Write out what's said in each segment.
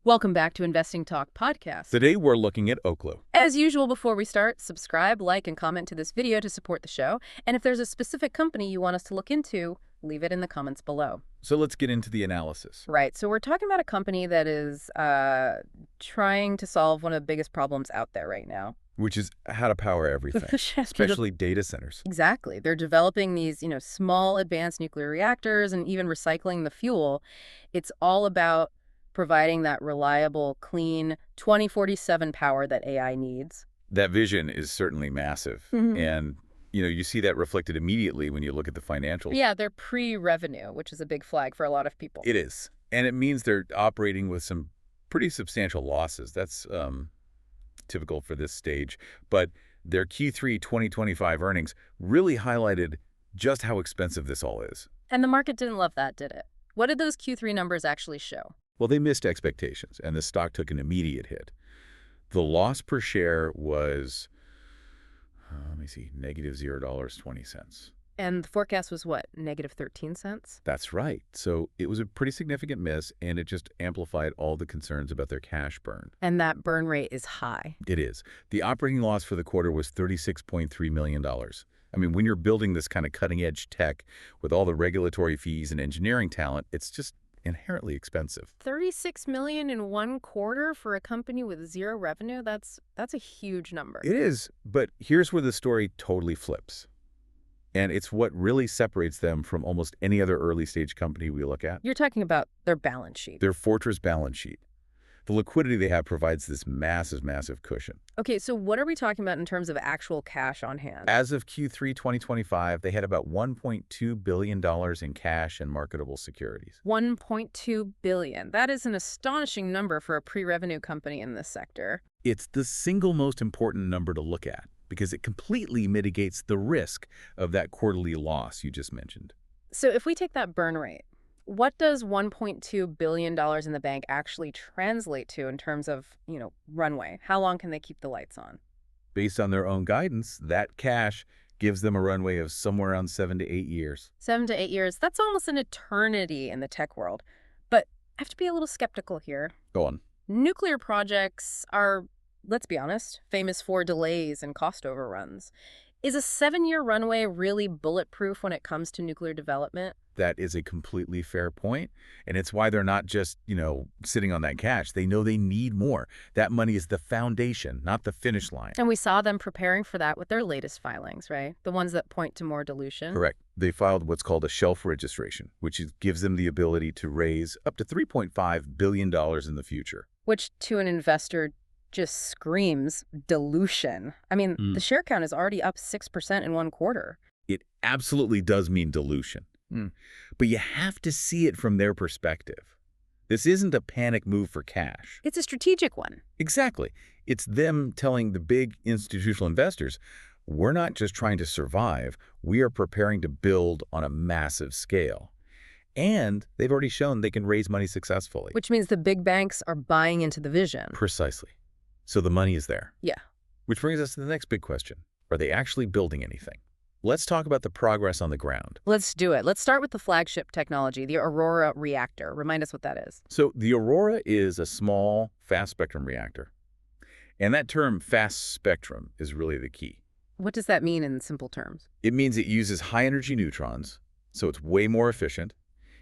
Welcome back to Investing Talk Podcast. Today we're looking at Oklo. As usual, before we start, subscribe, like, and comment to this video to support the show. And if there's a specific company you want us to look into, leave it in the comments below. So let's get into the analysis. Right. So we're talking about a company that is trying to solve one of the biggest problems out there right now. Which is how to power everything, especially data centers. Exactly. They're developing these, small advanced nuclear reactors and even recycling the fuel. It's all about providing that reliable, clean 2047 power that AI needs. That vision is certainly massive. And, you see that reflected immediately when you look at the financials. Yeah, they're pre-revenue, which is a big flag for a lot of people. It is. And it means they're operating with some pretty substantial losses. That's typical for this stage. But their Q3 2025 earnings really highlighted just how expensive this all is. And the market didn't love that, did it? What did those Q3 numbers actually show? Well, they missed expectations, and the stock took an immediate hit. The loss per share was, negative $0.20. And the forecast was what, negative 13 cents? That's right. So it was a pretty significant miss, and it just amplified all the concerns about their cash burn. And that burn rate is high. It is. The operating loss for the quarter was $36.3 million. I mean, when you're building this kind of cutting-edge tech with all the regulatory fees and engineering talent, it's just inherently expensive. $36 million in one quarter for a company with zero revenue? That's a huge number. It is, but here's where the story totally flips. And it's what really separates them from almost any other early-stage company we look at. You're talking about their balance sheet. Their fortress balance sheet. The liquidity they have provides this massive, massive cushion. Okay, so what are we talking about in terms of actual cash on hand? As of Q3 2025, they had about $1.2 billion in cash and marketable securities. $1.2 billion. That is an astonishing number for a pre-revenue company in this sector. It's the single most important number to look at because it completely mitigates the risk of that quarterly loss you just mentioned. So if we take that burn rate, what does $1.2 billion in the bank actually translate to in terms of, runway? How long can they keep the lights on? Based on their own guidance, that cash gives them a runway of somewhere around 7 to 8 years. 7 to 8 years. That's almost an eternity in the tech world. But I have to be a little skeptical here. Go on. Nuclear projects are, let's be honest, famous for delays and cost overruns. Is a 7-year runway really bulletproof when it comes to nuclear development? That is a completely fair point, and it's why they're not just, sitting on that cash. They know they need more. That money is the foundation, not the finish line. And we saw them preparing for that with their latest filings, right? The ones that point to more dilution. Correct. They filed what's called a shelf registration, which gives them the ability to raise up to $3.5 billion in the future. Which, to an investor, just screams dilution. I mean, the share count is already up 6% in one quarter. It absolutely does mean dilution. But you have to see it from their perspective. This isn't a panic move for cash. It's a strategic one. Exactly. It's them telling the big institutional investors, we're not just trying to survive, we are preparing to build on a massive scale. And they've already shown they can raise money successfully. Which means the big banks are buying into the vision. Precisely. So the money is there. Yeah. Which brings us to the next big question. Are they actually building anything? Let's talk about the progress on the ground. Let's do it. Let's start with the flagship technology, the Aurora reactor. Remind us what that is. So the Aurora is a small, fast-spectrum reactor. And that term, fast spectrum, is really the key. What does that mean in simple terms? It means it uses high-energy neutrons, so it's way more efficient.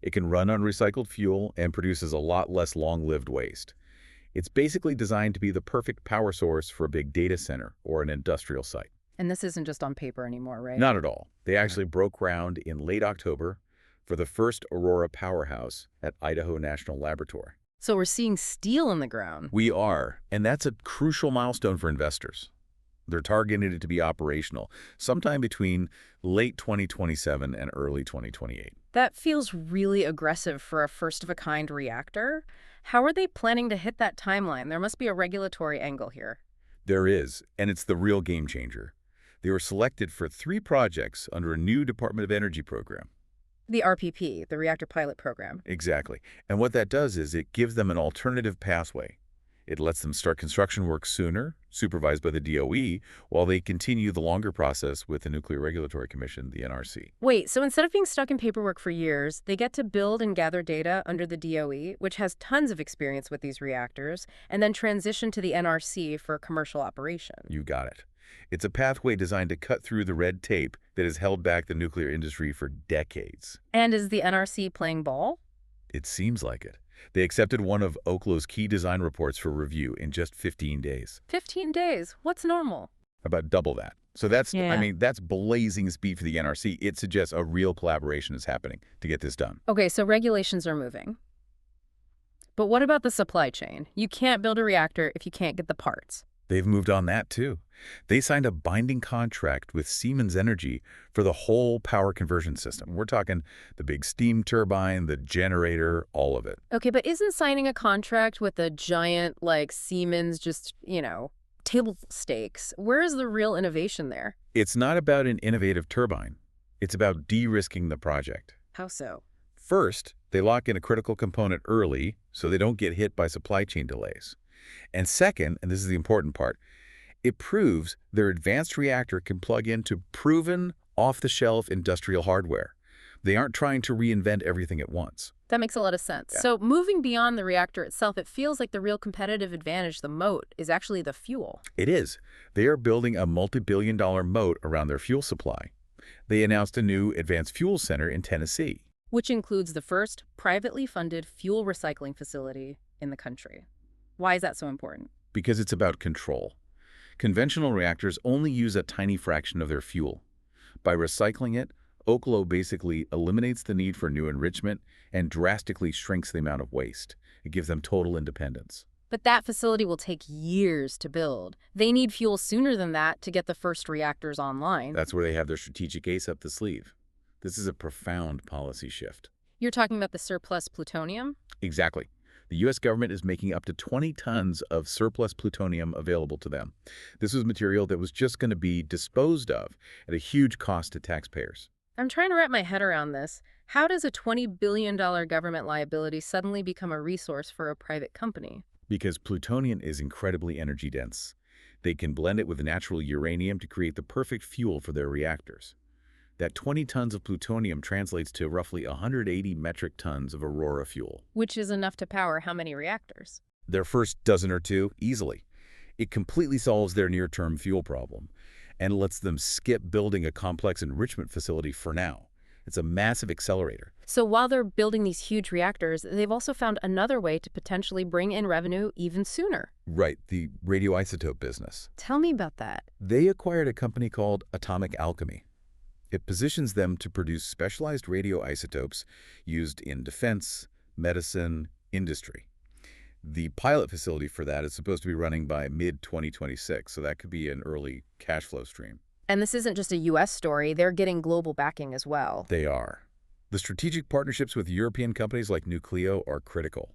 It can run on recycled fuel and produces a lot less long-lived waste. It's basically designed to be the perfect power source for a big data center or an industrial site. And this isn't just on paper anymore, right? Not at all. They actually broke ground in late October for the first Aurora powerhouse at Idaho National Laboratory. So we're seeing steel in the ground. We are, and that's a crucial milestone for investors. They're targeting it to be operational sometime between late 2027 and early 2028. That feels really aggressive for a first-of-a-kind reactor. How are they planning to hit that timeline? There must be a regulatory angle here. There is, and it's the real game changer. They were selected for 3 projects under a new Department of Energy program. The RPP, the Reactor Pilot Program. Exactly. And what that does is it gives them an alternative pathway. It lets them start construction work sooner, supervised by the DOE, while they continue the longer process with the Nuclear Regulatory Commission, the NRC. Wait, so instead of being stuck in paperwork for years, they get to build and gather data under the DOE, which has tons of experience with these reactors, and then transition to the NRC for commercial operation. You got it. It's a pathway designed to cut through the red tape that has held back the nuclear industry for decades. And is the NRC playing ball? It seems like it. They accepted one of Oklo's key design reports for review in just 15 days. 15 days. What's normal? About double that. So that's, Yeah. that's blazing speed for the NRC. It suggests a real collaboration is happening to get this done. Okay, so regulations are moving. But what about the supply chain? You can't build a reactor if you can't get the parts. They've moved on that, too. They signed a binding contract with Siemens Energy for the whole power conversion system. We're talking the big steam turbine, the generator, all of it. Okay, but isn't signing a contract with a giant like Siemens just, table stakes? Where is the real innovation there? It's not about an innovative turbine. It's about de-risking the project. How so? First, they lock in a critical component early so they don't get hit by supply chain delays. And second, and this is the important part, it proves their advanced reactor can plug into proven, off-the-shelf industrial hardware. They aren't trying to reinvent everything at once. That makes a lot of sense. Yeah. So moving beyond the reactor itself, it feels like the real competitive advantage, the moat, is actually the fuel. It is. They are building a multi-billion-dollar moat around their fuel supply. They announced a new advanced fuel center in Tennessee. Which includes the first privately funded fuel recycling facility in the country. Why is that so important? Because it's about control. Conventional reactors only use a tiny fraction of their fuel. By recycling it, Oklo basically eliminates the need for new enrichment and drastically shrinks the amount of waste. It gives them total independence. But that facility will take years to build. They need fuel sooner than that to get the first reactors online. That's where they have their strategic ace up the sleeve. This is a profound policy shift. You're talking about the surplus plutonium? Exactly. The U.S. government is making up to 20 tons of surplus plutonium available to them. This was material that was just going to be disposed of at a huge cost to taxpayers. I'm trying to wrap my head around this. How does a $20 billion government liability suddenly become a resource for a private company? Because plutonium is incredibly energy dense. They can blend it with natural uranium to create the perfect fuel for their reactors. That 20 tons of plutonium translates to roughly 180 metric tons of Aurora fuel. Which is enough to power how many reactors? Their first dozen or two, easily. It completely solves their near-term fuel problem and lets them skip building a complex enrichment facility for now. It's a massive accelerator. So while they're building these huge reactors, they've also found another way to potentially bring in revenue even sooner. Right, the radioisotope business. Tell me about that. They acquired a company called Atomic Alchemy. It positions them to produce specialized radioisotopes used in defense, medicine, industry. The pilot facility for that is supposed to be running by mid-2026, so that could be an early cash flow stream. And this isn't just a U.S. story. They're getting global backing as well. They are. The strategic partnerships with European companies like Nucleo are critical.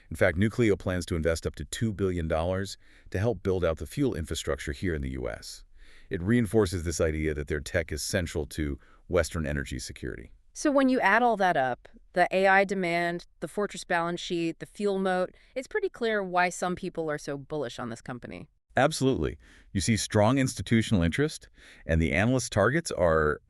In fact, Nucleo plans to invest up to $2 billion to help build out the fuel infrastructure here in the U.S. It reinforces this idea that their tech is central to Western energy security. So when you add all that up, the AI demand, the fortress balance sheet, the fuel moat, it's pretty clear why some people are so bullish on this company. Absolutely. You see strong institutional interest, and the analyst targets are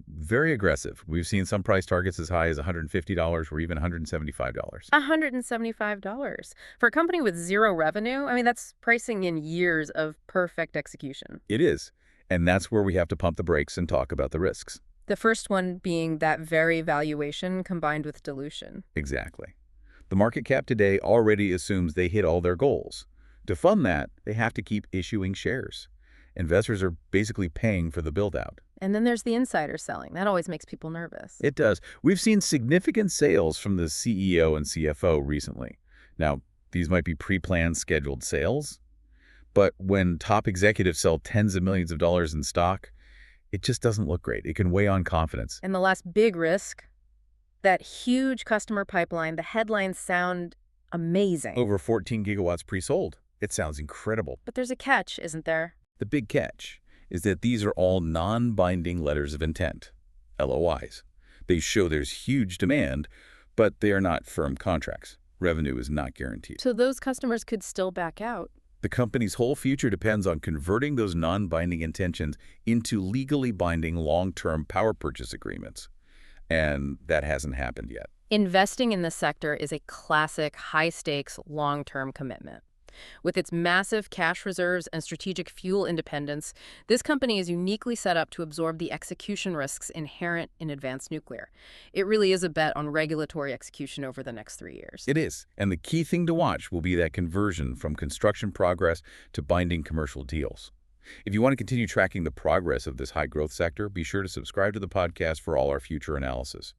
very aggressive. We've seen some price targets as high as $150 or even $175. $175. For a company with zero revenue, I mean, that's pricing in years of perfect execution. It is, and that's where we have to pump the brakes and talk about the risks. The first one being that very valuation combined with dilution. Exactly. The market cap today already assumes they hit all their goals. To fund that, they have to keep issuing shares. Investors are basically paying for the build-out. And then there's the insider selling. That always makes people nervous. It does. We've seen significant sales from the CEO and CFO recently. Now, these might be pre-planned scheduled sales, but when top executives sell tens of millions of dollars in stock, it just doesn't look great. It can weigh on confidence. And the last big risk, that huge customer pipeline, the headlines sound amazing. Over 14 gigawatts pre-sold. It sounds incredible. But there's a catch, isn't there? The big catch is that these are all non-binding letters of intent, LOIs. They show there's huge demand, but they are not firm contracts. Revenue is not guaranteed. So those customers could still back out. The company's whole future depends on converting those non-binding intentions into legally binding long-term power purchase agreements. And that hasn't happened yet. Investing in this sector is a classic high-stakes, long-term commitment. With its massive cash reserves and strategic fuel independence, this company is uniquely set up to absorb the execution risks inherent in advanced nuclear. It really is a bet on regulatory execution over the next 3 years. It is. And the key thing to watch will be that conversion from construction progress to binding commercial deals. If you want to continue tracking the progress of this high-growth sector, be sure to subscribe to the podcast for all our future analysis.